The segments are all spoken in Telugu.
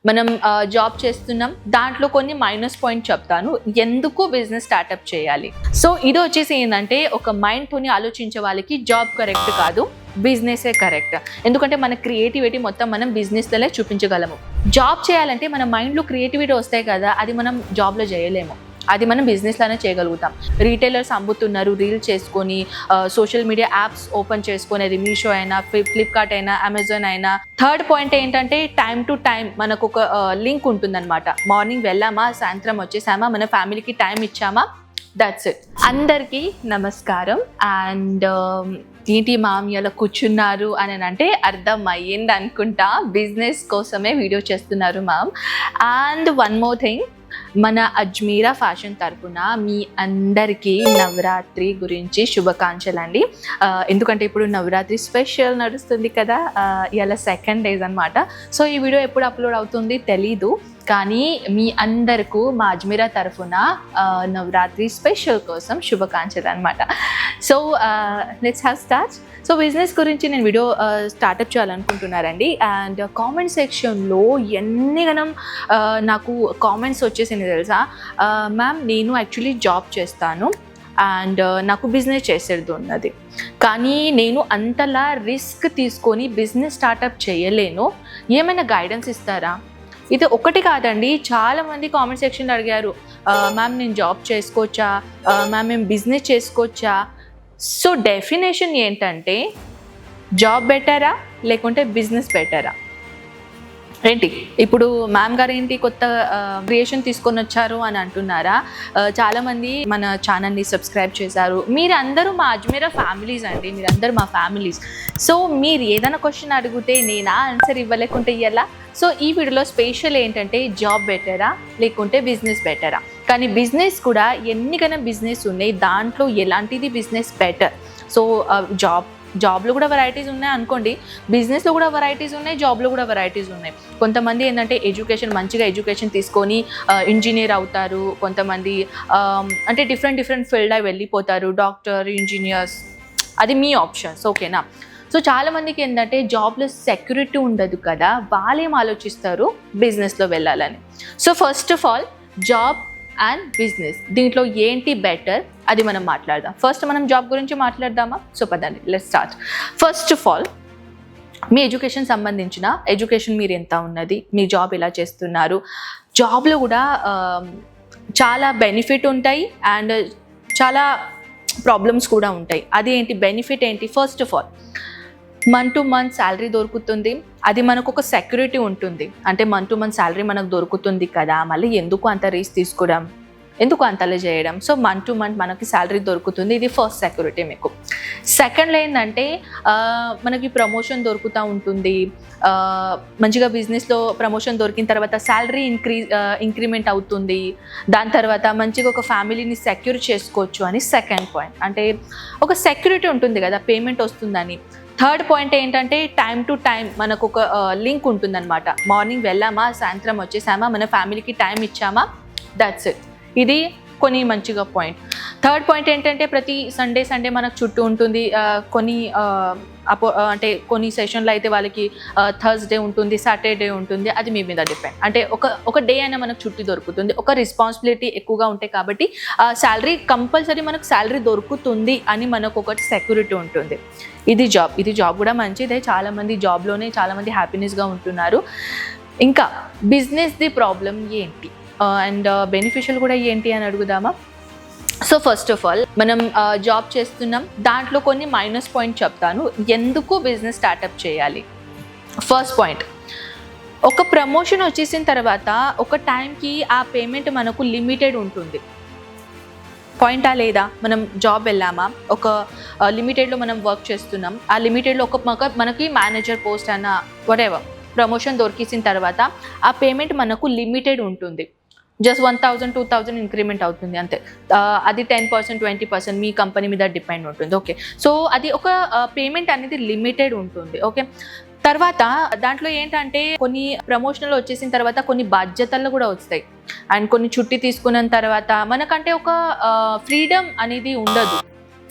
మనం జాబ్ చేస్తున్నాం, దాంట్లో కొన్ని మైనస్ పాయింట్ చెప్తాను, ఎందుకు బిజినెస్ స్టార్ట్అప్ చేయాలి. సో ఇది వచ్చేసి ఏంటంటే, ఒక మైండ్తోని ఆలోచించే వాళ్ళకి జాబ్ కరెక్ట్ కాదు, బిజినెసే కరెక్ట్. ఎందుకంటే మన క్రియేటివిటీ మొత్తం మనం బిజినెస్లోనే చూపించగలము. జాబ్ చేయాలంటే మన మైండ్లో క్రియేటివిటీ వస్తాయి కదా, అది మనం జాబ్లో చేయలేము, అది మనం బిజినెస్లోనే చేయగలుగుతాం. రీటైలర్స్ అమ్ముతున్నారు, రీల్ చేసుకొని, సోషల్ మీడియా యాప్స్ ఓపెన్ చేసుకొని, అది మీషో అయినా, ఫ్లిప్కార్ట్ అయినా, అమెజాన్ అయినా. థర్డ్ పాయింట్ ఏంటంటే, టైం టు టైం మనకు ఒక లింక్ ఉంటుందన్నమాట. మార్నింగ్ వెళ్ళామా, సాయంత్రం వచ్చేసామా, మన ఫ్యామిలీకి టైం ఇచ్చామా, దట్స్ ఇట్. అందరికీ నమస్కారం. అండ్ ఏంటి మామయ్యలో కూర్చున్నారు అని అంటే అర్థం అయ్యింది అనుకుంటా, బిజినెస్ కోసమే వీడియో చేస్తున్నారు ma'am. And one more thing, మన అజ్మీరా ఫ్యాషన్ తరఫున మీ అందరికీ నవరాత్రి గురించి శుభాకాంక్షలు అండి. ఎందుకంటే ఇప్పుడు నవరాత్రి స్పెషల్ నడుస్తుంది కదా, ఇలా సెకండ్ డేస్ అనమాట. సో ఈ వీడియో ఎప్పుడు అప్లోడ్ అవుతుంది తెలీదు, కానీ మీ అందరికీ మా అజ్మీరా తరఫున నవరాత్రి స్పెషల్ కోసం శుభాకాంక్షలు అనమాట. So let's have start. So business గురించి నేను వీడియో స్టార్ట్అప్ చేయాలనుకుంటున్నారండి. అండ్ కామెంట్ సెక్షన్లో ఎన్నిగనం నాకు కామెంట్స్ వచ్చేసింది తెలుసా. మ్యామ్, నేను యాక్చువల్లీ జాబ్ చేస్తాను అండ్ నాకు బిజినెస్ చేసేది ఉన్నది, కానీ నేను అంతలా రిస్క్ తీసుకొని బిజినెస్ స్టార్ట్అప్ చేయలేను, ఏమైనా గైడెన్స్ ఇస్తారా? ఇది ఒకటి కాదండి, చాలామంది కామెంట్ సెక్షన్లో అడిగారు, మ్యామ్ నేను జాబ్ చేసుకోవచ్చా, మ్యామ్ మేము బిజినెస్ చేసుకోవచ్చా. సో డెఫినేషన్ ఏంటంటే, జాబ్ బెటరా లేకుంటే బిజినెస్ బెటరా ఏంటి? ఇప్పుడు మ్యామ్ గారు ఏంటి కొత్త క్రియేషన్ తీసుకొని వచ్చారు అని అంటున్నారా? చాలామంది మన ఛానల్ని సబ్స్క్రైబ్ చేశారు, మీరందరూ మా అజ్మీరా ఫ్యామిలీస్ అండి, మీరందరూ మా ఫ్యామిలీస్. సో మీరు ఏదైనా క్వశ్చన్ అడిగితే నేనా ఆన్సర్ ఇవ్వలేకుంటే ఎలా? సో ఈ వీడియోలో స్పెషల్ ఏంటంటే, జాబ్ బెటరా లేకుంటే బిజినెస్ బెటరా. కానీ బిజినెస్ కూడా ఎన్నికైనా బిజినెస్ ఉన్నాయి, దాంట్లో ఎలాంటిది బిజినెస్ బెటర్. సో జాబ్లో కూడా వెరైటీస్ ఉన్నాయి అనుకోండి, బిజినెస్లో కూడా వెరైటీస్ ఉన్నాయి, జాబ్లో కూడా వెరైటీస్ ఉన్నాయి. కొంతమంది ఏంటంటే మంచిగా ఎడ్యుకేషన్ తీసుకొని ఇంజనీర్ అవుతారు, కొంతమంది అంటే డిఫరెంట్ ఫీల్డ్ అయి వెళ్ళిపోతారు, డాక్టర్, ఇంజనీర్స్, అది మీ ఆప్షన్స్, ఓకేనా. సో చాలామందికి ఏంటంటే జాబ్లో సెక్యూరిటీ ఉండదు కదా, వాళ్ళేం ఆలోచిస్తారు బిజినెస్లో వెళ్ళాలని. So first of all, job and business, దీంట్లో ఏంటి బెటర్ అది మనం మాట్లాడదాం. ఫస్ట్ మనం జాబ్ గురించి మాట్లాడదామా? సో పదండి, let's start. First of all, me education సంబంధించిన ఎడ్యుకేషన్ మీరు ఎంత ఉన్నది, మీ జాబ్ ఎలా చేస్తున్నారు. జాబ్లో కూడా చాలా బెనిఫిట్ ఉంటాయి అండ్ చాలా ప్రాబ్లమ్స్ కూడా ఉంటాయి. అది ఏంటి బెనిఫిట్ ఏంటి? First of all, month to month salary దొరుకుతుంది, అది మనకు ఒక సెక్యూరిటీ ఉంటుంది. అంటే మంత్ టు మంత్ శాలరీ మనకు దొరుకుతుంది కదా, మళ్ళీ ఎందుకు అంత రిస్క్ తీసుకోవడం, ఎందుకు అంతలా చేయడం. సో మంత్ టు మంత్ మనకి శాలరీ దొరుకుతుంది, ఇది ఫస్ట్ సెక్యూరిటీ మీకు. సెకండ్లో ఏంటంటే, మనకి ప్రమోషన్ దొరుకుతూ ఉంటుంది, మంచిగా బిజినెస్లో ప్రమోషన్ దొరికిన తర్వాత శాలరీ ఇంక్రిమెంట్ అవుతుంది, దాని తర్వాత మంచిగా ఒక ఫ్యామిలీని సెక్యూర్ చేసుకోవచ్చు అని సెకండ్ పాయింట్. అంటే ఒక సెక్యూరిటీ ఉంటుంది కదా, పేమెంట్ వస్తుందని. థర్డ్ పాయింట్ ఏంటంటే, టైం టు టైం మనకు ఒక లింక్ ఉంటుందన్నమాట. మార్నింగ్ వెళ్ళామా, సాయంత్రం వచ్చేసామా, మన ఫ్యామిలీకి టైం ఇచ్చామా, దట్స్ ఇట్. ఇది కొన్ని మంచిగా పాయింట్. థర్డ్ పాయింట్ ఏంటంటే, ప్రతి సండే మనకు చుట్టూ ఉంటుంది. అంటే కొన్ని సెషన్లో అయితే వాళ్ళకి థర్స్డే ఉంటుంది, సాటర్డే ఉంటుంది, అది మీ మీద డిపెండ్. అంటే ఒక డే అయినా మనకు చుట్టూ దొరుకుతుంది. ఒక రెస్పాన్సిబిలిటీ ఎక్కువగా ఉంటాయి కాబట్టి శాలరీ కంపల్సరీ మనకు శాలరీ దొరుకుతుంది అని మనకు ఒకటి సెక్యూరిటీ ఉంటుంది. ఇది జాబ్ కూడా మంచిదే, చాలామంది జాబ్లోనే చాలామంది హ్యాపీనెస్గా ఉంటున్నారు. ఇంకా బిజినెస్ది ప్రాబ్లం ఏంటి అండ్ బెనిఫిషియల్ కూడా ఏంటి అని అడుగుదామా. సో ఫస్ట్ ఆఫ్ ఆల్, మనం జాబ్ చేస్తున్నాం, దాంట్లో కొన్ని మైనస్ పాయింట్ చెప్తాను, ఎందుకు బిజినెస్ స్టార్ట్అప్ చేయాలి. ఫస్ట్ పాయింట్, ఒక ప్రమోషన్ వచ్చేసిన తర్వాత ఒక టైంకి ఆ పేమెంట్ మనకు లిమిటెడ్ ఉంటుంది. పాయింటా లేదా? మనం జాబ్ వెళ్ళామా, ఒక లిమిటెడ్లో మనం వర్క్ చేస్తున్నాం, ఆ లిమిటెడ్లో మనకి మేనేజర్ పోస్ట్ అన్న వాటెవర్ ప్రమోషన్ దొరికిసిన తర్వాత ఆ పేమెంట్ మనకు లిమిటెడ్ ఉంటుంది. జస్ట్ 1000, 2000 ఇంక్రిమెంట్ అవుతుంది అంతే. అది 10%, 20% మీ కంపెనీ మీద డిపెండ్ ఉంటుంది. ఓకే, సో అది ఒక పేమెంట్ అనేది లిమిటెడ్ ఉంటుంది. ఓకే, తర్వాత దాంట్లో ఏంటంటే, కొన్ని ప్రమోషనల్ వచ్చేసిన తర్వాత కొన్ని బాధ్యతలు కూడా వస్తాయి అండ్ కొన్ని చుట్టి తీసుకున్న తర్వాత మనకంటే ఒక ఫ్రీడమ్ అనేది ఉండదు.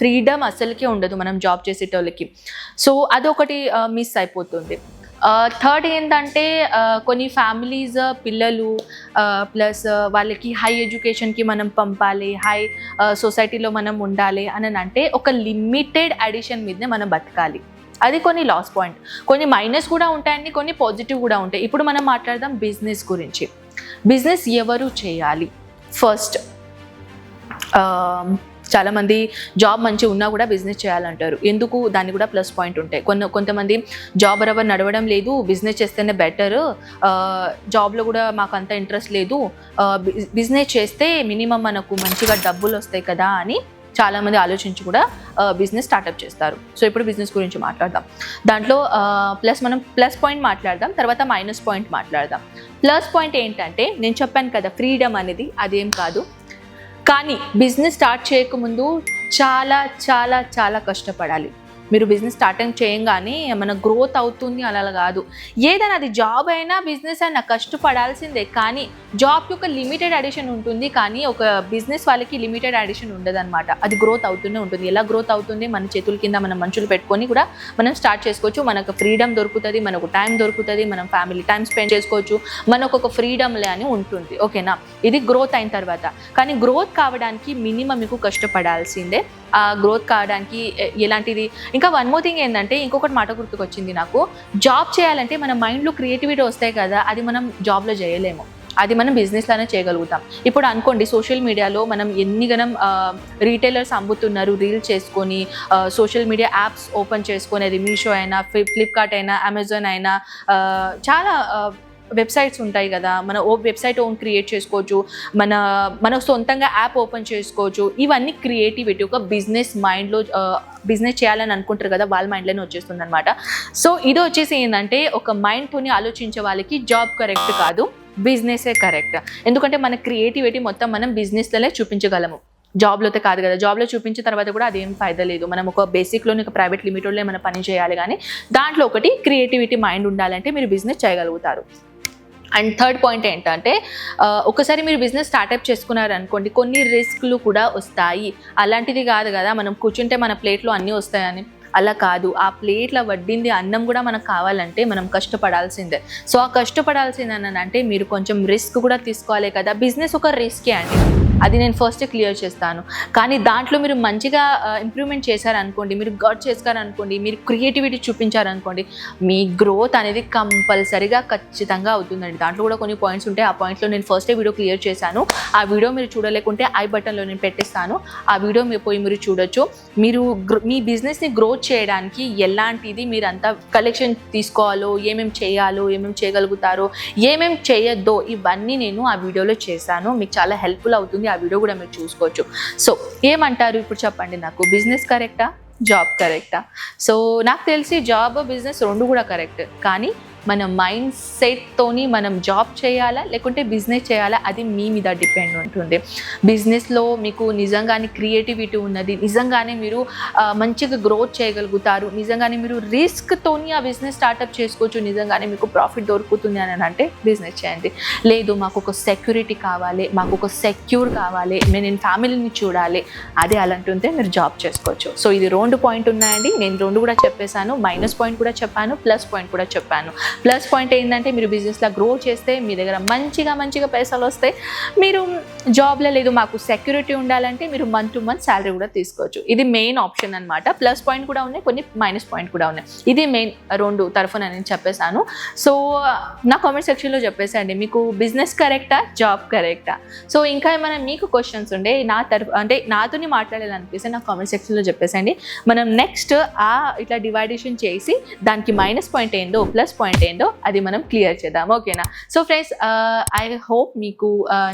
ఫ్రీడమ్ అసలుకే ఉండదు మనం జాబ్ చేసేటోళ్ళకి. సో అదొకటి మిస్ అయిపోతుంది. థర్డ్ ఏంటంటే కొన్ని ఫ్యామిలీస్ పిల్లలు ప్లస్ వాళ్ళకి హై ఎడ్యుకేషన్కి మనం పంపాలి, హై సొసైటీలో మనం ఉండాలి అని అంటే ఒక లిమిటెడ్ అడిషన్ మీదనే మనం బతకాలి. అది కొన్ని లాస్ పాయింట్. కొన్ని మైనస్ కూడా ఉంటాయండి, కొన్ని పాజిటివ్ కూడా ఉంటాయి. ఇప్పుడు మనం మాట్లాడదాం బిజినెస్ గురించి. బిజినెస్ ఎవరు చేయాలి? ఫస్ట్, చాలామంది జాబ్ మంచిగా ఉన్నా కూడా బిజినెస్ చేయాలంటారు. ఎందుకు? దాన్ని కూడా ప్లస్ పాయింట్ ఉంటాయి. కొంతమంది జాబ్ ఎవరు నడవడం లేదు, బిజినెస్ చేస్తేనే బెటర్, జాబ్లో కూడా మాకు అంత ఇంట్రెస్ట్ లేదు, బిజినెస్ చేస్తే మినిమం మనకు మంచిగా డబ్బులు వస్తాయి కదా అని చాలామంది ఆలోచించి కూడా బిజినెస్ స్టార్ట్అప్ చేస్తారు. సో ఇప్పుడు బిజినెస్ గురించి మాట్లాడదాం. దాంట్లో మనం ప్లస్ పాయింట్ మాట్లాడదాం, తర్వాత మైనస్ పాయింట్ మాట్లాడదాం. ప్లస్ పాయింట్ ఏంటంటే నేను చెప్పాను కదా, ఫ్రీడమ్ అనేది అదేం కాదు. కానీ బిజినెస్ స్టార్ట్ చేయకముందు చాలా చాలా చాలా కష్టపడాలి. మీరు బిజినెస్ స్టార్టింగ్ చేయంగానే మన గ్రోత్ అవుతుంది అలా కాదు. ఏదైనా అది జాబ్ అయినా బిజినెస్ అయినా కష్టపడాల్సిందే. కానీ జాబ్ యొక్క లిమిటెడ్ అడిషన్ ఉంటుంది, కానీ ఒక బిజినెస్ వాళ్ళకి లిమిటెడ్ అడిషన్ ఉండదన్నమాట. అది గ్రోత్ అవుతూనే ఉంటుంది. ఎలా గ్రోత్ అవుతుంది? మన చేతుల కింద మనం మనుషులు పెట్టుకొని కూడా మనం స్టార్ట్ చేసుకోవచ్చు. మనకు ఫ్రీడమ్ దొరుకుతుంది, మనకు టైం దొరుకుతుంది, మనం ఫ్యామిలీ టైం స్పెండ్ చేసుకోవచ్చు, మనకు ఒక ఫ్రీడమ్లే అని ఉంటుంది. ఓకేనా? ఇది గ్రోత్ అయిన తర్వాత. కానీ గ్రోత్ కావడానికి మినిమం మీకు కష్టపడాల్సిందే. ఆ గ్రోత్ కావడానికి ఎలాంటిది? ఇంకా వన్ మోర్ థింగ్ ఏంటంటే, ఇంకొకటి మాట గుర్తుకొచ్చింది నాకు. జాబ్ చేయాలంటే మన మైండ్లో క్రియేటివిటీ వస్తాయి కదా, అది మనం జాబ్లో చేయలేము. అది మనం బిజినెస్లోనే చేయగలుగుతాం. ఇప్పుడు అనుకోండి, సోషల్ మీడియాలో మనం ఎన్ని గనం రీటైలర్స్ అమ్ముతున్నారు, రీల్ చేసుకొని సోషల్ మీడియా యాప్స్ ఓపెన్ చేసుకొని, అది మీషో అయినా, ఫ్లిప్కార్ట్ అయినా, అమెజాన్ అయినా, చాలా వెబ్సైట్స్ ఉంటాయి కదా. మన వెబ్సైట్ ఓన్ క్రియేట్ చేసుకోవచ్చు, మన సొంతంగా యాప్ ఓపెన్ చేసుకోవచ్చు. ఇవన్నీ క్రియేటివిటీ ఒక బిజినెస్ మైండ్లో బిజినెస్ చేయాలని అనుకుంటారు కదా, వాళ్ళ మైండ్లోనే వచ్చేస్తుంది అనమాట. సో ఇది వచ్చేసి ఏంటంటే, ఒక మైండ్తోని ఆలోచించే వాళ్ళకి జాబ్ కరెక్ట్ కాదు, బిజినెసే కరెక్ట్. ఎందుకంటే మన క్రియేటివిటీ మొత్తం మనం బిజినెస్లోనే చూపించగలము, జాబ్లో అయితే కాదు కదా. జాబ్లో చూపించిన తర్వాత కూడా అదేం ఫైదా లేదు. మనం ఒక బేసిక్లోని ఒక ప్రైవేట్ లిమిటెడ్లో మనం పని చేయాలి, కానీ దాంట్లో ఒకటి క్రియేటివిటీ మైండ్ ఉండాలంటే మీరు బిజినెస్ చేయగలుగుతారు. అండ్ థర్డ్ పాయింట్ ఏంటంటే, ఒకసారి మీరు బిజినెస్ స్టార్ట్అప్ చేసుకున్నారనుకోండి, కొన్ని రిస్క్లు కూడా వస్తాయి. అలాంటిది కాదు కదా మనం కూర్చుంటే మన ప్లేట్లో అన్నీ వస్తాయని, అలా కాదు. ఆ ప్లేట్లో వడ్డింది అన్నం కూడా మనకు కావాలంటే మనం కష్టపడాల్సిందే. సో ఆ కష్టపడాల్సిందే అంటే మీరు కొంచెం రిస్క్ కూడా తీసుకోవాలి కదా. బిజినెస్ ఒక రిస్కే అండి, అది నేను ఫస్ట్ క్లియర్ చేస్తాను. కానీ దాంట్లో మీరు మంచిగా ఇంప్రూవ్మెంట్ చేశారనుకోండి, మీరు గట్ చేశారనుకోండి, మీరు క్రియేటివిటీ చూపించారనుకోండి, మీ గ్రోత్ అనేది కంపల్సరీగా ఖచ్చితంగా అవుతుందండి. దాంట్లో కూడా కొన్ని పాయింట్స్ ఉంటాయి. ఆ పాయింట్లో నేను ఫస్టే వీడియో క్లియర్ చేశాను. ఆ వీడియో మీరు చూడలేకుంటే ఐ బటన్లో నేను పెట్టేస్తాను, ఆ వీడియో మీరు చూడొచ్చు. మీరు మీ బిజినెస్ని గ్రోత్ చేయడానికి ఎలాంటిది మీరు అంతా కలెక్షన్ తీసుకోవాలో, ఏమేమి చేయాలో, ఏమేమి చేయగలుగుతారో, ఏమేమి చేయొద్దో, ఇవన్నీ నేను ఆ వీడియోలో చేశాను. మీకు చాలా హెల్ప్ఫుల్ అవుతుంది. ఆ వీడియో కూడా మీరు చూసుకోవచ్చు. సో ఏమంటారు ఇప్పుడు చెప్పండి నాకు, బిజినెస్ కరెక్టా, జాబ్ కరెక్టా? సో నాకు తెలిసి జాబ్ బిజినెస్ రెండు కూడా కరెక్ట్. కానీ మన మైండ్ సెట్తోని మనం జాబ్ చేయాలా లేకుంటే బిజినెస్ చేయాలా, అది మీ మీద డిపెండ్ ఉంటుంది. బిజినెస్లో మీకు నిజంగానే క్రియేటివిటీ ఉన్నది, నిజంగానే మీరు మంచిగా గ్రోత్ చేయగలుగుతారు, నిజంగానే మీరు రిస్క్తోని ఆ బిజినెస్ స్టార్ట్అప్ చేసుకోవచ్చు, నిజంగానే మీకు ప్రాఫిట్ దొరుకుతుంది అని అంటే బిజినెస్ చేయండి. లేదు మాకు ఒక సెక్యూరిటీ కావాలి, మాకు ఒక సెక్యూర్ కావాలి, నేను ఫ్యామిలీని చూడాలి, అది అలాంటి ఉంటే మీరు జాబ్ చేసుకోవచ్చు. సో ఇది రెండు పాయింట్ ఉన్నాయండి. నేను రెండు కూడా చెప్పేశాను, మైనస్ పాయింట్ కూడా చెప్పాను, ప్లస్ పాయింట్ కూడా చెప్పాను. ప్లస్ పాయింట్ ఏంటంటే, మీరు బిజినెస్లో గ్రో చేస్తే మీ దగ్గర మంచిగా పైసలు వస్తాయి. మీరు జాబ్లో లేదు మాకు సెక్యూరిటీ ఉండాలంటే మీరు మంత్ టు మంత్ శాలరీ కూడా తీసుకోవచ్చు. ఇది మెయిన్ ఆప్షన్ అనమాట. ప్లస్ పాయింట్ కూడా ఉన్నాయి, కొన్ని మైనస్ పాయింట్ కూడా ఉన్నాయి. ఇది మెయిన్ రెండు తరఫున నేను చెప్పేశాను. సో నా కామెంట్ సెక్షన్లో చెప్పేసండి, మీకు బిజినెస్ కరెక్టా, జాబ్ కరెక్టా? సో ఇంకా ఏమైనా మీకు క్వశ్చన్స్ ఉండే అంటే నాతోని మాట్లాడాలనిపిస్తే నా కామెంట్ సెక్షన్లో చెప్పేసండి. మనం నెక్స్ట్ ఇట్లా డివైడేషన్ చేసి దానికి మైనస్ పాయింట్ ఏందో, ప్లస్ పాయింట్ ఏంటో అది మనం క్లియర్ చేద్దాం. ఓకేనా? సో ఫ్రెండ్స్, ఐ హోప్ మీకు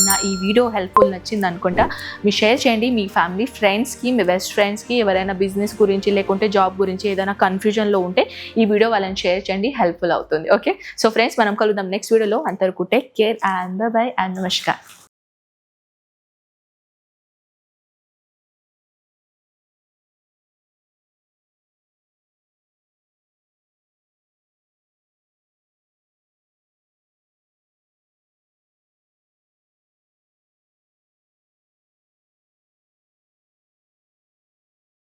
నా ఈ వీడియో హెల్ప్ఫుల్ నచ్చింది అనుకుంటా. మీరు షేర్ చేయండి మీ ఫ్యామిలీ ఫ్రెండ్స్కి, మీ బెస్ట్ ఫ్రెండ్స్కి. ఎవరైనా బిజినెస్ గురించి లేకుంటే జాబ్ గురించి ఏదైనా కన్ఫ్యూజన్లో ఉంటే ఈ వీడియో వాళ్ళని షేర్ చేయండి, హెల్ప్ఫుల్ అవుతుంది. ఓకే? సో ఫ్రెండ్స్, మనం కలుద్దాం నెక్స్ట్ వీడియోలో. అంతవరకు take care and by and namaskar.